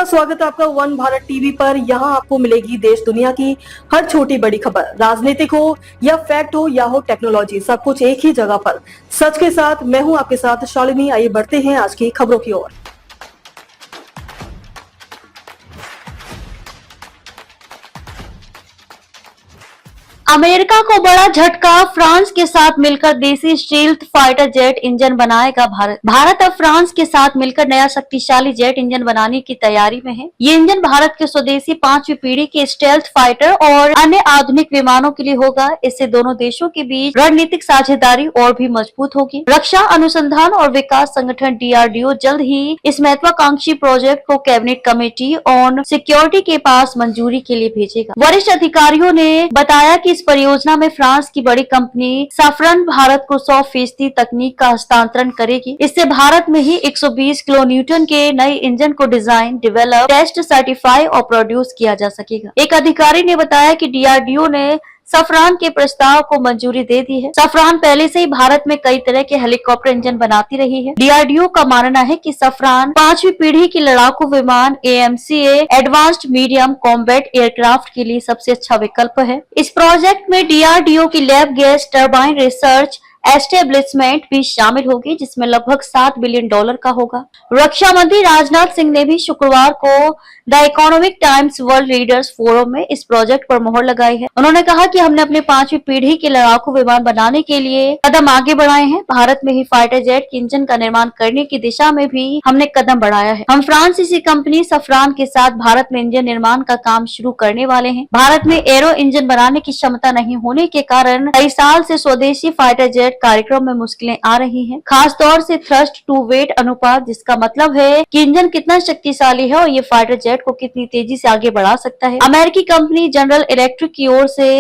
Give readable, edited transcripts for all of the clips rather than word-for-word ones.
स्वागत है आपका वन भारत टीवी पर। यहाँ आपको मिलेगी देश दुनिया की हर छोटी बड़ी खबर, राजनीतिक हो या फैक्ट हो या हो टेक्नोलॉजी, सब कुछ एक ही जगह पर सच के साथ। मैं हूँ आपके साथ शालिनी। आइए बढ़ते हैं आज की खबरों की ओर। अमेरिका को बड़ा झटका, फ्रांस के साथ मिलकर देसी स्टील्थ फाइटर जेट इंजन बनाएगा भारत अब फ्रांस के साथ मिलकर नया शक्तिशाली जेट इंजन बनाने की तैयारी में है। ये इंजन भारत के स्वदेशी 5वीं पीढ़ी के स्टेल्थ फाइटर और अन्य आधुनिक विमानों के लिए होगा। इससे दोनों देशों के बीच रणनीतिक साझेदारी और भी मजबूत होगी। रक्षा अनुसंधान और विकास संगठन DRDO जल्द ही इस महत्वाकांक्षी प्रोजेक्ट को कैबिनेट कमेटी ऑन सिक्योरिटी के पास मंजूरी के लिए भेजेगा। वरिष्ठ अधिकारियों ने बताया कि इस परियोजना में फ्रांस की बड़ी कंपनी सफ्रन भारत को 100% तकनीक का हस्तांतरण करेगी। इससे भारत में ही 120 किलो न्यूटन के नए इंजन को डिजाइन, डेवलप, टेस्ट, सर्टिफाई और प्रोड्यूस किया जा सकेगा। एक अधिकारी ने बताया कि DRDO ने सफ्रान के प्रस्ताव को मंजूरी दे दी है। सफ्रान पहले से ही भारत में कई तरह के हेलीकॉप्टर इंजन बनाती रही है। DRDO का मानना है कि सफ्रान 5वीं पीढ़ी की लड़ाकू विमान AMCA advanced medium combat aircraft के लिए सबसे अच्छा विकल्प है। इस प्रोजेक्ट में DRDO की lab gas turbine research establishment भी शामिल होगी, जिसमें लगभग $7 बिलियन का होगा। रक्षा मंत्री राजनाथ सिंह ने भी शुक्रवार को the economic times world leaders forum में इस प्रोजेक्ट पर मोहर लगाई है। उन्होंने कहा कि हमने अपने 5वीं पीढ़ी के लड़ाकू विमान बनाने के लिए कदम आगे बढ़ाए हैं। भारत में ही फाइटर जेट के इंजन का निर्माण करने की दिशा में भी हमने कदम बढ़ाया है। हम फ्रांसीसी कंपनी सफ्रान के साथ भारत में इंजन निर्माण का काम शुरू करने वाले हैं। भारत में एरो इंजन बनाने की क्षमता नहीं होने के कारण कई साल से स्वदेशी फाइटर जेट कार्यक्रम में मुश्किलें आ रही हैं, खास तौर से थ्रस्ट टू वेट अनुपात, जिसका मतलब है कि इंजन कितना शक्तिशाली है और ये फाइटर जेट को कितनी तेजी से आगे बढ़ा सकता है। अमेरिकी कंपनी जनरल इलेक्ट्रिक की ओर से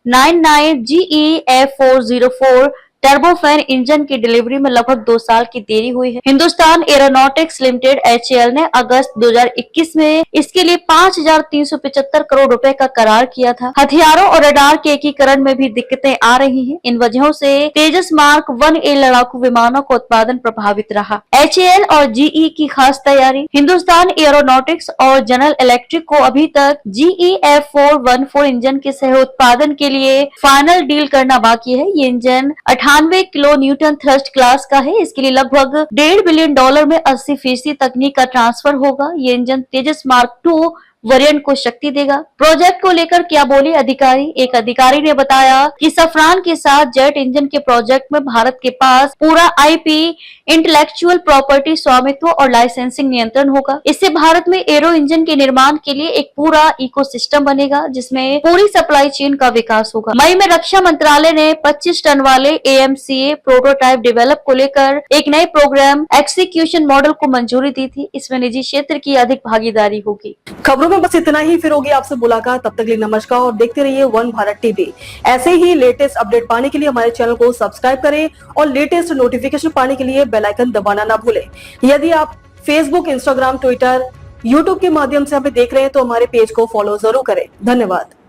99 GE F404 टर्बोफैन इंजन की डिलीवरी में लगभग 2 साल की देरी हुई है। हिंदुस्तान एरोनॉटिक्स लिमिटेड HAL ने अगस्त 2021 में इसके लिए 5,375 करोड़ रुपए का करार किया था। हथियारों और रडार के एकीकरण में भी दिक्कतें आ रही हैं। इन वजहों से तेजस मार्क 1A लड़ाकू विमानों का उत्पादन प्रभावित रहा। HAL और GE की खास तैयारी। हिंदुस्तान एरोनॉटिक्स और जनरल इलेक्ट्रिक को अभी तक GE F414 इंजन के सह उत्पादन के लिए फाइनल डील करना बाकी है। ये engine 98 kilo Newton thrust class का है। इसके लिए लगभग $1.5 बिलियन में 80% तकनीक का ट्रांसफर होगा। ये इंजन तेजस मार्क 2 वेरिएंट को शक्ति देगा। प्रोजेक्ट को लेकर क्या बोले अधिकारी? एक अधिकारी ने बताया कि सफ्रान के साथ जेट इंजन के प्रोजेक्ट में भारत के पास पूरा IP इंटेलेक्चुअल प्रॉपर्टी स्वामित्व और लाइसेंसिंग नियंत्रण होगा। इससे भारत में एरो इंजन के निर्माण के लिए एक पूरा इकोसिस्टम बनेगा, जिसमें पूरी सप्लाई चेन का विकास होगा। मई में रक्षा मंत्रालय ने 25 टन वाले AMCA प्रोटोटाइप डेवलप को लेकर एक नए प्रोग्राम एक्सिक्यूशन मॉडल को मंजूरी दी थी। इसमें निजी क्षेत्र की अधिक भागीदारी होगी। खबरों में बस इतना ही, फिर होगी आपसे मुलाकात। तब तक के लिए नमस्कार और देखते रहिए वन भारत टीवी। ऐसे ही लेटेस्ट अपडेट पाने के लिए हमारे चैनल को सब्सक्राइब करें और लेटेस्ट नोटिफिकेशन पाने के लिए बेल आइकन दबाना ना भूलें। यदि आप फेसबुक, इंस्टाग्राम, ट्विटर, यूट्यूब के माध्यम से हमें देख रहे हैं तो हमारे पेज को फॉलो जरूर करें। धन्यवाद।